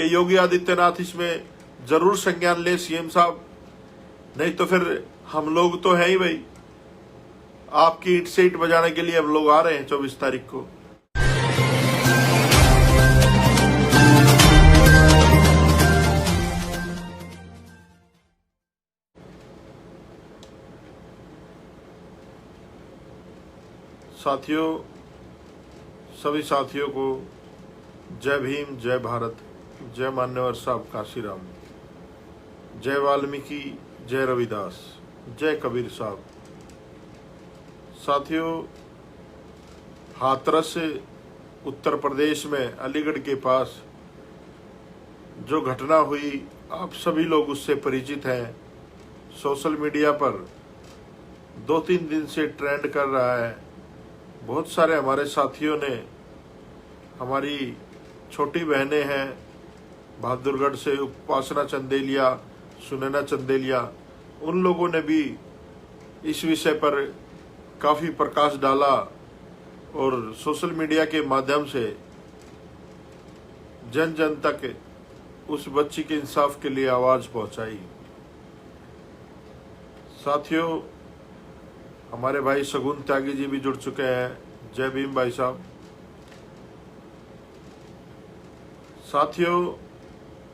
कि योगी आदित्यनाथ इसमें जरूर संज्ञान ले सीएम साहब, नहीं तो फिर हम लोग तो हैं ही भाई, आपकी ईंट से ईंट बजाने के लिए हम लोग आ रहे हैं 24 तारीख को। साथियों, सभी साथियों को जय भीम, जय भारत, जय मान्यवर साहब काशीराम, जय वाल्मीकि, जय रविदास, जय कबीर साहब। साथियों, हाथरस उत्तर प्रदेश में अलीगढ़ के पास जो घटना हुई, आप सभी लोग उससे परिचित हैं। सोशल मीडिया पर 2-3 दिन से ट्रेंड कर रहा है। बहुत सारे हमारे साथियों ने, हमारी छोटी बहनें हैं बहादुरगढ़ से, उपासना चंदेलिया, सुनैना चंदेलिया, उन लोगों ने भी इस विषय पर काफ़ी प्रकाश डाला और सोशल मीडिया के माध्यम से जन जन तक उस बच्ची के इंसाफ के लिए आवाज़ पहुंचाई। साथियों, हमारे भाई शगुन त्यागी जी भी जुड़ चुके हैं। जय भीम भाई साहब। साथियों,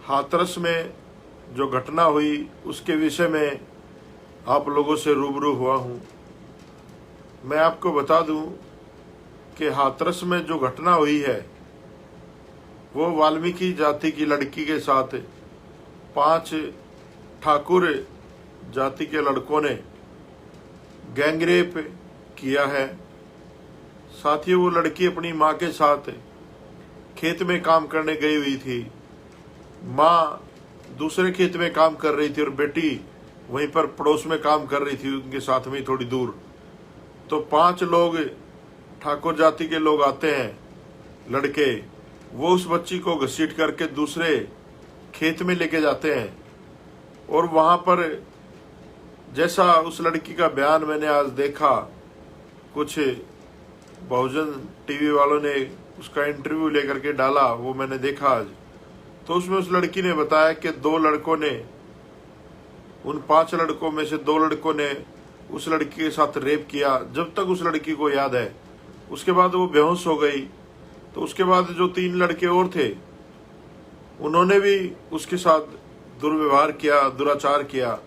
हाथरस में जो घटना हुई उसके विषय में आप लोगों से रूबरू हुआ हूं। मैं आपको बता दूं कि हाथरस में जो घटना हुई है वो वाल्मीकि जाति की लड़की के साथ 5 ठाकुर जाति के लड़कों ने गैंगरेप किया है। साथियों, वो लड़की अपनी माँ के साथ खेत में काम करने गई हुई थी। माँ दूसरे खेत में काम कर रही थी और बेटी वहीं पर पड़ोस में काम कर रही थी, उनके साथ में थोड़ी दूर। तो 5 लोग ठाकुर जाति के लोग आते हैं, लड़के, वो उस बच्ची को घसीट करके दूसरे खेत में लेके जाते हैं। और वहाँ पर जैसा उस लड़की का बयान मैंने आज देखा, कुछ बहुजन टीवी वालों ने उसका इंटरव्यू लेकर के डाला, वो मैंने देखा आज। तो उसमें उस लड़की ने बताया कि 2 लड़कों ने, उन 5 लड़कों में से 2 लड़कों ने उस लड़की के साथ रेप किया, जब तक उस लड़की को याद है। उसके बाद वो बेहोश हो गई। तो उसके बाद जो 3 लड़के और थे, उन्होंने भी उसके साथ दुर्व्यवहार किया, दुराचार किया।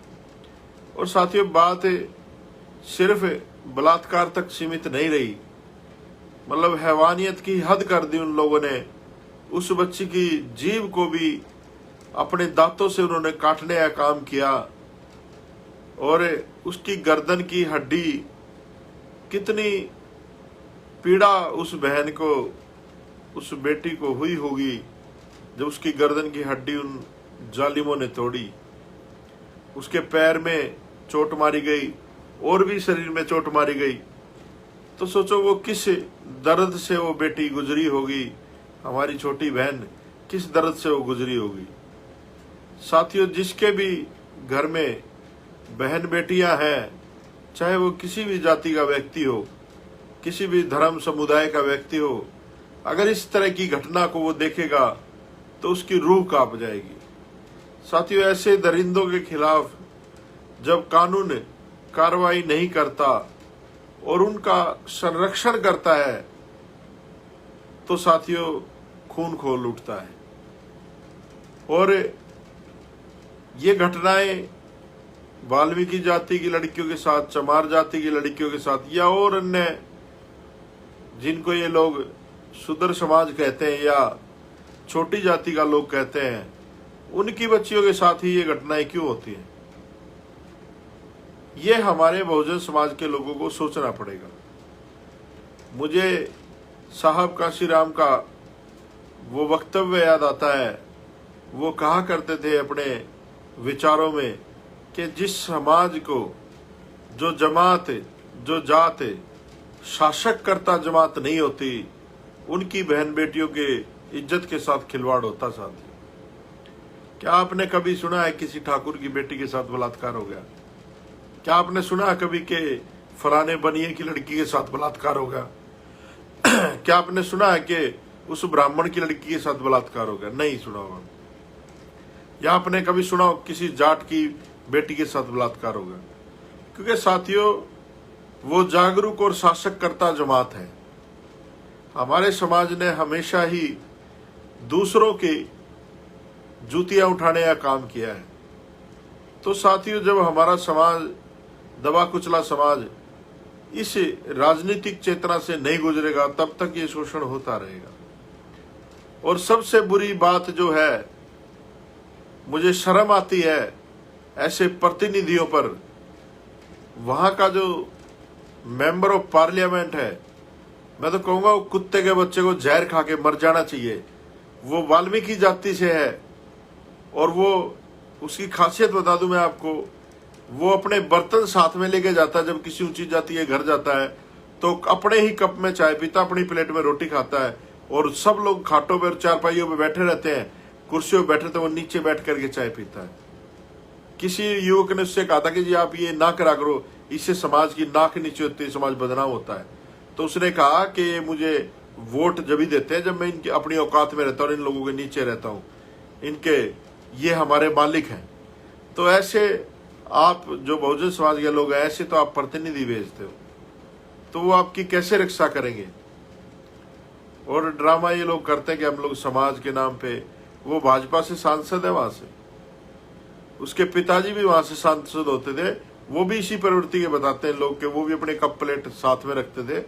और साथियों, बात सिर्फ बलात्कार तक सीमित नहीं रही, मतलब हैवानियत की हद कर दी उन लोगों ने। उस बच्ची की जीभ को भी अपने दांतों से उन्होंने काटने का काम किया। और उसकी गर्दन की हड्डी, कितनी पीड़ा उस बहन को, उस बेटी को हुई होगी जब उसकी गर्दन की हड्डी उन जालिमों ने तोड़ी। उसके पैर में चोट मारी गई और भी शरीर में चोट मारी गई। तो सोचो वो किस दर्द से वो बेटी गुजरी होगी, हमारी छोटी बहन किस दर्द से वो गुजरी होगी। साथियों, जिसके भी घर में बहन बेटियां हैं, चाहे वो किसी भी जाति का व्यक्ति हो, किसी भी धर्म समुदाय का व्यक्ति हो, अगर इस तरह की घटना को वो देखेगा तो उसकी रूह कांप जाएगी। साथियों, ऐसे दरिंदों के खिलाफ जब कानून कार्रवाई नहीं करता और उनका संरक्षण करता है तो साथियों खून खोल उठता है। और ये घटनाएं वाल्मीकि जाति की लड़कियों के साथ, चमार जाति की लड़कियों के साथ, या और अन्य जिनको ये लोग शूद्र समाज कहते हैं या छोटी जाति का लोग कहते हैं, उनकी बच्चियों के साथ ही ये घटनाएं क्यों होती हैं? ये हमारे बहुजन समाज के लोगों को सोचना पड़ेगा। मुझे साहब काशीराम का वो वक्तव्य याद आता है। वो कहा करते थे अपने विचारों में कि जिस समाज को जो जमात, जो जात शासक करता जमात नहीं होती, उनकी बहन बेटियों के इज्जत के साथ खिलवाड़ होता। साथ क्या आपने कभी सुना है किसी ठाकुर की बेटी के साथ बलात्कार हो गया? क्या आपने सुना कभी कि फलाने बनिए की लड़की के साथ बलात्कार हो गया? क्या आपने सुना है कि उस ब्राह्मण की लड़की के साथ बलात्कार हो गया? नहीं सुना होगा। या आपने कभी सुना हो किसी जाट की बेटी के साथ बलात्कार होगा? क्योंकि साथियों, वो जागरूक और शासक करता जमात है। हमारे समाज ने हमेशा ही दूसरों की जूतियां उठाने का काम किया है। तो साथियों, जब हमारा समाज, दबा कुचला समाज, इस राजनीतिक चेतना से नहीं गुजरेगा, तब तक ये शोषण होता रहेगा। और सबसे बुरी बात जो है, मुझे शर्म आती है ऐसे प्रतिनिधियों पर। वहां का जो मेंबर ऑफ पार्लियामेंट है, मैं तो कहूंगा वो कुत्ते के बच्चे को जहर खा के मर जाना चाहिए। वो वाल्मीकि जाति से है और वो, उसकी खासियत बता दूं मैं आपको, वो अपने बर्तन साथ में लेके जाता है। जब किसी ऊंची जाति के घर जाता है तो अपने ही कप में चाय पीता, अपनी प्लेट में रोटी खाता है, और सब लोग खाटों पर, चारपाइयों पे बैठे रहते हैं, कुर्सियों पे बैठे, तो वो नीचे बैठ करके चाय पीता है। किसी युवक ने उससे कहा था कि जी आप ये ना करा करो, इससे समाज की नाक नीचे होती है, समाज बदनाम होता है। तो उसने कहा कि मुझे वोट जब ही देते हैं जब मैं इनकी अपनी औकात में रहता हूँ, इन लोगों के नीचे रहता हूँ, इनके, ये हमारे मालिक हैं। तो ऐसे आप जो बहुजन समाज के लोग हैं, ऐसे तो आप प्रतिनिधि भेजते हो, तो वो आपकी कैसे रक्षा करेंगे? और ड्रामा ये लोग करते हैं कि हम लोग समाज के नाम पे, वो भाजपा से सांसद है वहां से, उसके पिताजी भी वहां से सांसद होते थे, वो भी इसी प्रवृत्ति के बताते हैं लोग कि वो भी अपने कप प्लेट साथ में रखते थे।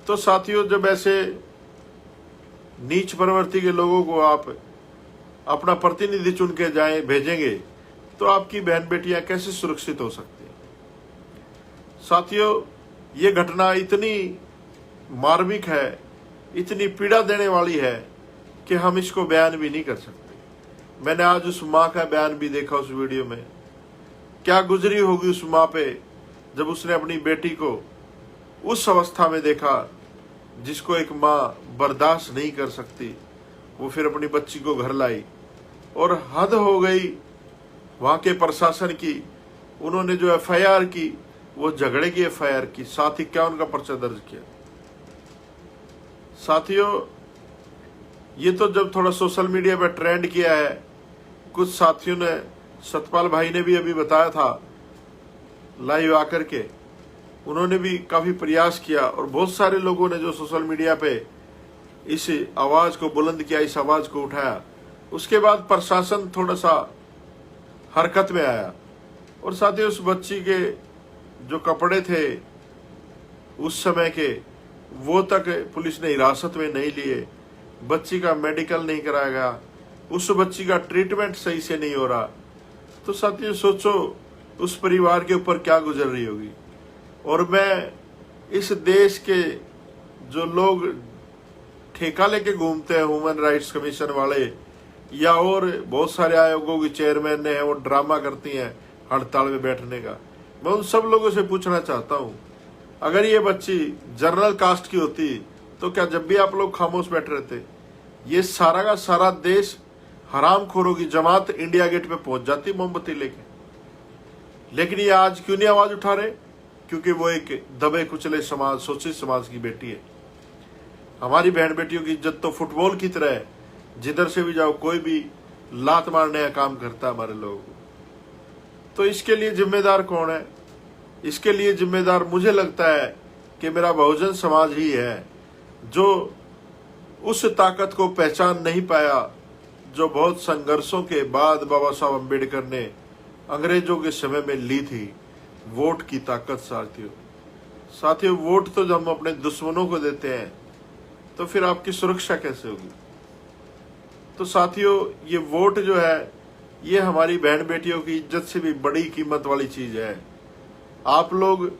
तो साथियों, जब ऐसे नीच प्रवृत्ति के लोगों को आप अपना प्रतिनिधि चुन के जाएं, भेजेंगे, तो आपकी बहन बेटियां कैसे सुरक्षित हो सकती हैं? साथियों, ये घटना इतनी मार्मिक है, इतनी पीड़ा देने वाली है कि हम इसको बयान भी नहीं कर सकते। मैंने आज उस माँ का बयान भी देखा उस वीडियो में। क्या गुजरी होगी उस माँ पे जब उसने अपनी बेटी को उस अवस्था में देखा जिसको एक माँ बर्दाश्त नहीं कर सकती। वो फिर अपनी बच्ची को घर लाई, और हद हो गई वहां के प्रशासन की। उन्होंने जो एफआईआर की, वो झगड़े की एफआईआर की, साथ ही 51 का पर्चा दर्ज किया। साथियों, ये तो जब थोड़ा सोशल मीडिया पर ट्रेंड किया है, कुछ साथियों ने, सतपाल भाई ने भी अभी बताया था लाइव आकर के, उन्होंने भी काफी प्रयास किया, और बहुत सारे लोगों ने जो सोशल मीडिया पे इस आवाज को बुलंद किया, इस आवाज को उठाया। उसके बाद प्रशासन थोड़ा सा हरकत में आया, और साथ ही उस बच्ची के जो कपड़े थे उस समय के, वो तक पुलिस ने हिरासत में नहीं लिए। बच्ची का मेडिकल नहीं कराया गया, उस बच्ची का ट्रीटमेंट सही से नहीं हो रहा। तो साथियों, सोचो उस परिवार के ऊपर क्या गुजर रही होगी। और मैं इस देश के जो लोग ठेका लेके घूमते हैं, ह्यूमन राइट्स कमीशन वाले या और बहुत सारे आयोगों की चेयरमैन हैं, वो ड्रामा करती हैं हड़ताल में बैठने का, मैं उन सब लोगों से पूछना चाहता हूं, अगर ये बच्ची जनरल कास्ट की होती तो क्या जब भी आप लोग खामोश बैठ रहे थे? ये सारा का सारा देश हरामखोरों की जमात इंडिया गेट पे पहुंच जाती मोमबत्ती लेके। लेकिन ये आज क्यों नहीं आवाज उठा रहे? क्योंकि वो एक दबे कुचले समाज, शोषित समाज की बेटी है। हमारी बहन बेटियों की इज्जत तो फुटबॉल की तरह है, जिधर से भी जाओ कोई भी लात मारने का काम करता है हमारे लोगों को। तो इसके लिए जिम्मेदार कौन है? इसके लिए जिम्मेदार मुझे लगता है कि मेरा बहुजन समाज ही है, जो उस ताकत को पहचान नहीं पाया जो बहुत संघर्षों के बाद बाबा साहब अम्बेडकर ने अंग्रेजों के समय में ली थी, वोट की ताकत। साथियों, वोट तो जब हम अपने दुश्मनों को देते हैं तो फिर आपकी सुरक्षा कैसे होगी? तो साथियों, ये वोट जो है, ये हमारी बहन बेटियों की इज्जत से भी बड़ी कीमत वाली चीज है। आप लोग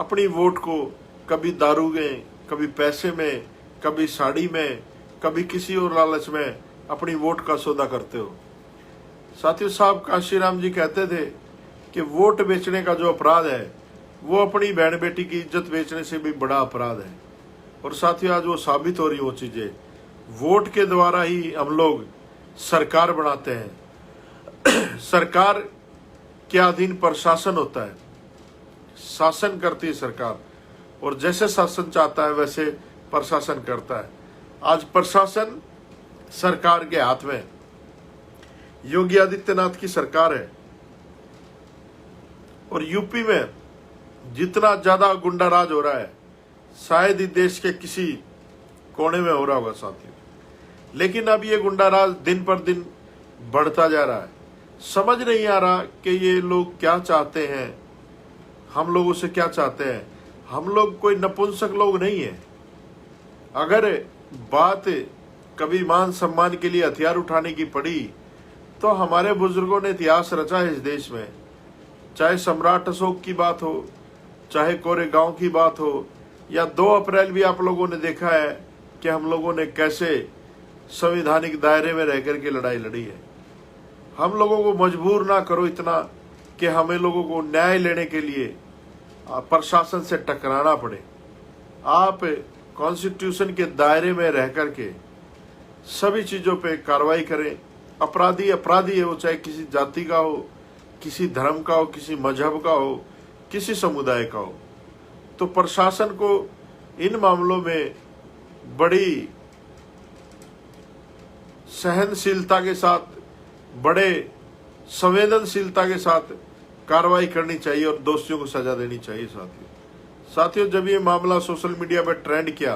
अपनी वोट को कभी दारू में, कभी पैसे में, कभी साड़ी में, कभी किसी और लालच में अपनी वोट का सौदा करते हो। साथियों, साहब काशीराम जी कहते थे कि वोट बेचने का जो अपराध है, वो अपनी बहन बेटी की इज्जत बेचने से भी बड़ा अपराध है। और साथियों, आज वो साबित हो रही वो चीजें। वोट के द्वारा ही हम लोग सरकार बनाते हैं। सरकार के अधीन प्रशासन होता है, शासन करती है सरकार, और जैसे शासन चाहता है वैसे प्रशासन करता है। आज प्रशासन सरकार के हाथ में, योगी आदित्यनाथ की सरकार है और यूपी में जितना ज्यादा गुंडाराज हो रहा है शायद ही देश के किसी कोने में हो रहा होगा साथियों। लेकिन अब ये गुंडाराज दिन पर दिन बढ़ता जा रहा है। समझ नहीं आ रहा कि ये लोग क्या चाहते हैं, हम लोगों से क्या चाहते हैं। हम लोग कोई नपुंसक लोग नहीं है। अगर बात कभी मान सम्मान के लिए हथियार उठाने की पड़ी तो हमारे बुजुर्गों ने इतिहास रचा है इस देश में। चाहे सम्राट अशोक की बात हो, चाहे कोरेगांव की बात हो, या 2 अप्रैल भी आप लोगों ने देखा है कि हम लोगों ने कैसे संवैधानिक दायरे में रहकर के लड़ाई लड़ी है। हम लोगों को मजबूर ना करो इतना कि हमें लोगों को न्याय लेने के लिए प्रशासन से टकराना पड़े। आप कॉन्स्टिट्यूशन के दायरे में रह करके सभी चीजों पे कार्रवाई करें। अपराधी अपराधी है, वो चाहे किसी जाति का हो, किसी धर्म का हो, किसी मजहब का हो, किसी समुदाय का हो। तो प्रशासन को इन मामलों में बड़ी सहनशीलता के साथ, बड़े संवेदनशीलता के साथ कार्रवाई करनी चाहिए और दोषियों को सजा देनी चाहिए। साथियों, जब ये मामला सोशल मीडिया पर ट्रेंड किया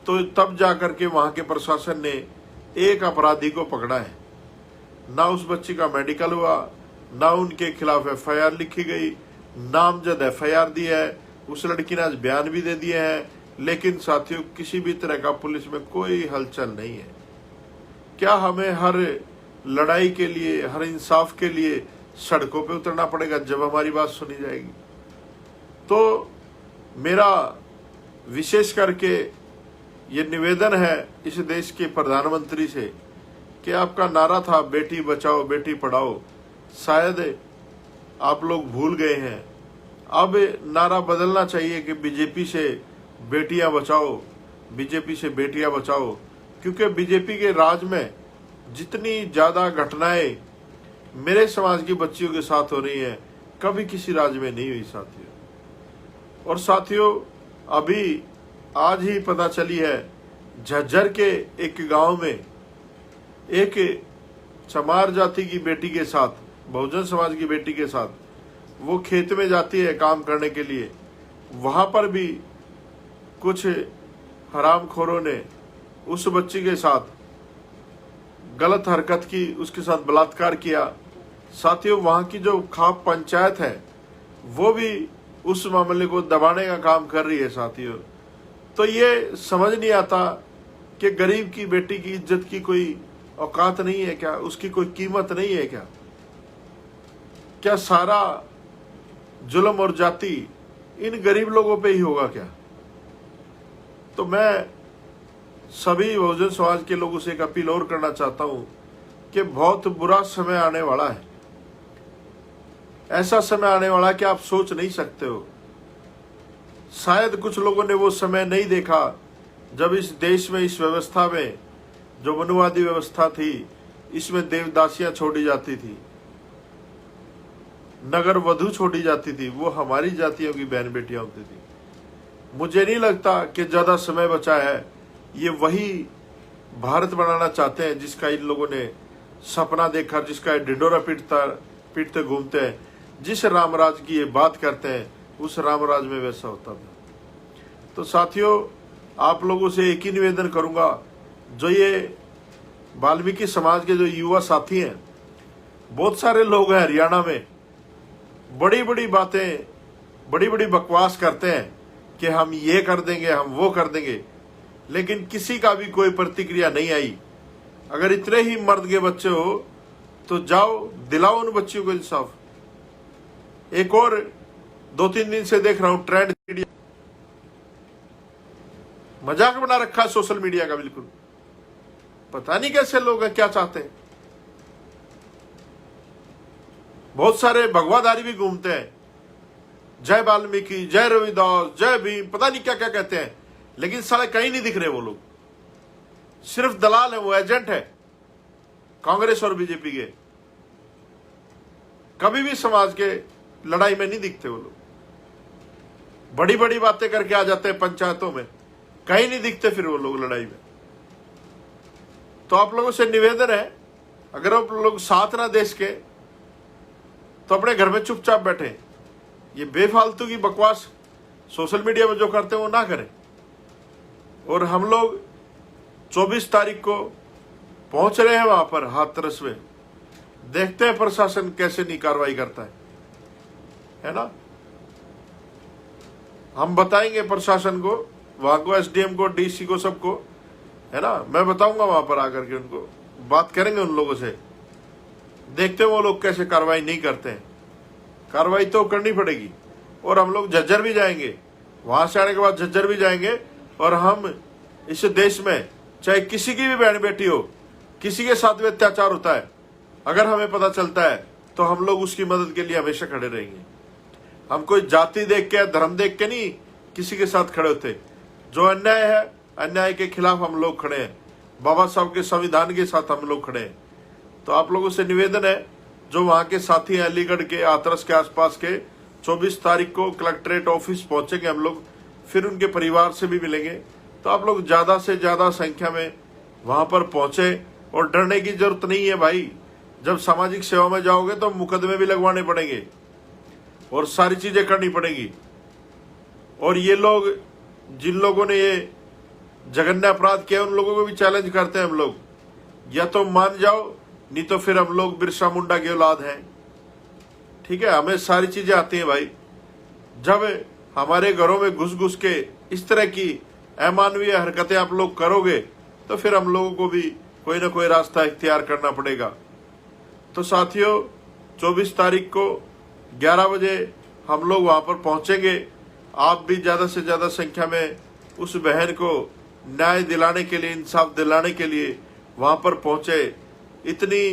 तो तब जाकर के वहां के प्रशासन ने एक अपराधी को पकड़ा है। ना उस बच्ची का मेडिकल हुआ, ना उनके खिलाफ एफआईआर लिखी गई, नामजद एफआईआर दी है। उस लड़की ने आज बयान भी दे दिए हैं, लेकिन साथियों किसी भी तरह का पुलिस में कोई हलचल नहीं है। क्या हमें हर लड़ाई के लिए, हर इंसाफ के लिए सड़कों पे उतरना पड़ेगा जब हमारी बात सुनी जाएगी? तो मेरा विशेष करके ये निवेदन है इस देश के प्रधानमंत्री से कि आपका नारा था बेटी बचाओ बेटी पढ़ाओ, शायद आप लोग भूल गए हैं। अब नारा बदलना चाहिए कि बीजेपी से बेटियां बचाओ, बीजेपी से बेटियां बचाओ, क्योंकि बीजेपी के राज में जितनी ज्यादा घटनाएं मेरे समाज की बच्चियों के साथ हो रही हैं, कभी किसी राज्य में नहीं हुई साथियों। और साथियों, अभी आज ही पता चली है झज्जर के एक गांव में एक चमार जाति की बेटी के साथ, बहुजन समाज की बेटी के साथ, वो खेत में जाती है काम करने के लिए। वहां पर भी कुछ हरामखोरों ने उस बच्ची के साथ गलत हरकत की, उसके साथ बलात्कार किया। साथियों, वहां की जो खाप पंचायत है वो भी उस मामले को दबाने का काम कर रही है साथियों। तो ये समझ नहीं आता कि गरीब की बेटी की इज्जत की कोई औकात नहीं है क्या? उसकी कोई कीमत नहीं है क्या? क्या सारा जुल्म और जाति इन गरीब लोगों पे ही होगा क्या? तो मैं सभी बहुजन समाज के लोगों से एक अपील और करना चाहता हूं कि बहुत बुरा समय आने वाला है। ऐसा समय आने वाला कि आप सोच नहीं सकते हो। शायद कुछ लोगों ने वो समय नहीं देखा जब इस देश में, इस व्यवस्था में, जो मनुवादी व्यवस्था थी, इसमें देवदासियां छोड़ी जाती थी, नगर वधु छोड़ी जाती थी, वो हमारी जातियों की बहन बेटियां होती थी। मुझे नहीं लगता कि ज्यादा समय बचा है। ये वही भारत बनाना चाहते हैं जिसका इन लोगों ने सपना देखा, जिसका ढिंडोरा पीटते घूमते हैं। जिस रामराज की ये बात करते हैं उस रामराज में वैसा होता था। तो साथियों, आप लोगों से एक ही निवेदन करूंगा, जो ये वाल्मीकि समाज के जो युवा साथी हैं, बहुत सारे लोग हैं हरियाणा में, बड़ी बड़ी बातें, बड़ी बड़ी बकवास करते हैं कि हम ये कर देंगे, हम वो कर देंगे, लेकिन किसी का भी कोई प्रतिक्रिया नहीं आई। अगर इतने ही मर्द के बच्चे हो तो जाओ दिलाओ उन बच्चियों को इंसाफ। एक और 2-3 दिन से देख रहा हूं ट्रेंड मीडिया, मजाक बना रखा है सोशल मीडिया का बिल्कुल। पता नहीं कैसे लोग हैं, क्या चाहते हैं। बहुत सारे भगवाधारी भी घूमते हैं, जय वाल्मीकि, जय रविदास, जय भीम, पता नहीं क्या क्या कहते हैं, लेकिन साले कहीं नहीं दिख रहे। वो लोग सिर्फ दलाल है, वो एजेंट है कांग्रेस और बीजेपी के। कभी भी समाज के लड़ाई में नहीं दिखते वो लोग। बड़ी बड़ी बातें करके आ जाते हैं पंचायतों में, कहीं नहीं दिखते फिर वो लोग लड़ाई में। तो आप लोगों से निवेदन है अगर आप लोग साथ ना देश के तो अपने घर में चुपचाप बैठे। ये बेफालतू की बकवास सोशल मीडिया में जो करते हैं वो ना करें। और हम लोग 24 तारीख को पहुंच रहे हैं वहां पर हाथरस में। देखते हैं प्रशासन कैसे नहीं कार्रवाई करता है ना। हम बताएंगे प्रशासन को, वहां को, एसडीएम को, डीसी को, सबको, है ना। मैं बताऊंगा वहां पर आकर के, उनको बात करेंगे उन लोगों से। देखते हैं वो लोग कैसे कार्रवाई नहीं करते हैं। कार्रवाई तो करनी पड़ेगी। और हम लोग झज्जर भी जाएंगे, वहां से आने के बाद झज्जर भी जाएंगे। और हम इस देश में चाहे किसी की भी बहन बेटी हो, किसी के साथ भी अत्याचार होता है, अगर हमें पता चलता है तो हम लोग उसकी मदद के लिए हमेशा खड़े रहेंगे। हम कोई जाति देख के, धर्म देख के नहीं किसी के साथ खड़े होते। जो अन्याय है, अन्याय के खिलाफ हम लोग खड़े हैं। बाबा साहब के संविधान के साथ हम लोग खड़े हैं। तो आप लोगों से निवेदन है, जो वहां के साथी हैं अलीगढ़ के, हाथरस के आसपास के, 24 तारीख को कलेक्ट्रेट ऑफिस पहुंचेंगे हम लोग। फिर उनके परिवार से भी मिलेंगे। तो आप लोग ज्यादा से ज्यादा संख्या में वहां पर पहुंचे। और डरने की जरूरत नहीं है भाई। जब सामाजिक सेवा में जाओगे तो मुकदमे भी लगवाने पड़ेंगे और सारी चीजें करनी पड़ेगी। और ये लोग, जिन लोगों ने ये जघन्य अपराध किया, उन लोगों को भी चैलेंज करते हैं हम लोग। या तो मान जाओ, नहीं तो फिर हम लोग बिरसा मुंडा की औलाद हैं। ठीक है, हमें सारी चीजें आती हैं भाई। जब हमारे घरों में घुस घुस के इस तरह की अमानवीय हरकतें आप लोग करोगे तो फिर हम लोगों को भी कोई ना कोई रास्ता इख्तियार करना पड़ेगा। तो साथियों, 24 तारीख को 11 बजे हम लोग वहां पर पहुंचेंगे। आप भी ज्यादा से ज्यादा संख्या में उस बहन को न्याय दिलाने के लिए, इंसाफ दिलाने के लिए वहां पर पहुंचे। इतनी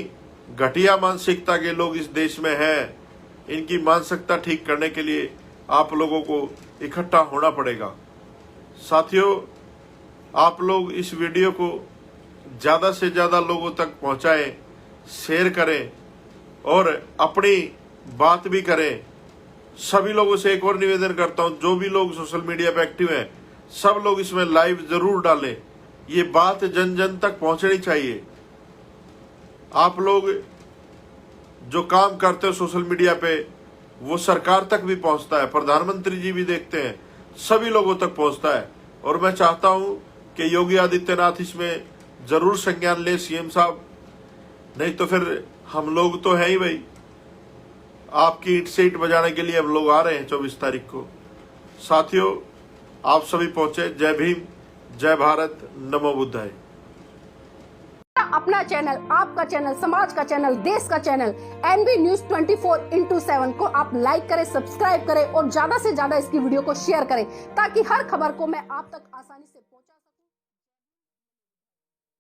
घटिया मानसिकता के लोग इस देश में हैं, इनकी मानसिकता ठीक करने के लिए आप लोगों को इकट्ठा होना पड़ेगा। साथियों, आप लोग इस वीडियो को ज्यादा से ज्यादा लोगों तक पहुंचाएं, शेयर करें और अपनी बात भी करें। सभी लोगों से एक और निवेदन करता हूं, जो भी लोग सोशल मीडिया पे एक्टिव हैं, सब लोग इसमें लाइव जरूर डालें। ये बात जन जन तक पहुंचनी चाहिए। आप लोग जो काम करते हो सोशल मीडिया पे, वो सरकार तक भी पहुंचता है, प्रधानमंत्री जी भी देखते हैं, सभी लोगों तक पहुंचता है। और मैं चाहता हूं कि योगी आदित्यनाथ इसमें जरूर संज्ञान ले, सीएम साहब। नहीं तो फिर हम लोग तो हैं ही भाई, आपकी ईंट से ईंट बजाने के लिए हम लोग आ रहे हैं 24 तारीख को। साथियों, आप सभी पहुंचे। जय भीम, जय भारत, नमो बुद्धाय। अपना चैनल, आपका चैनल, समाज का चैनल, देश का चैनल एनबी न्यूज 24/7 को आप लाइक करें, सब्सक्राइब करें और ज्यादा से ज्यादा इसकी वीडियो को शेयर करें, ताकि हर खबर को मैं आप तक आसानी से पहुंचा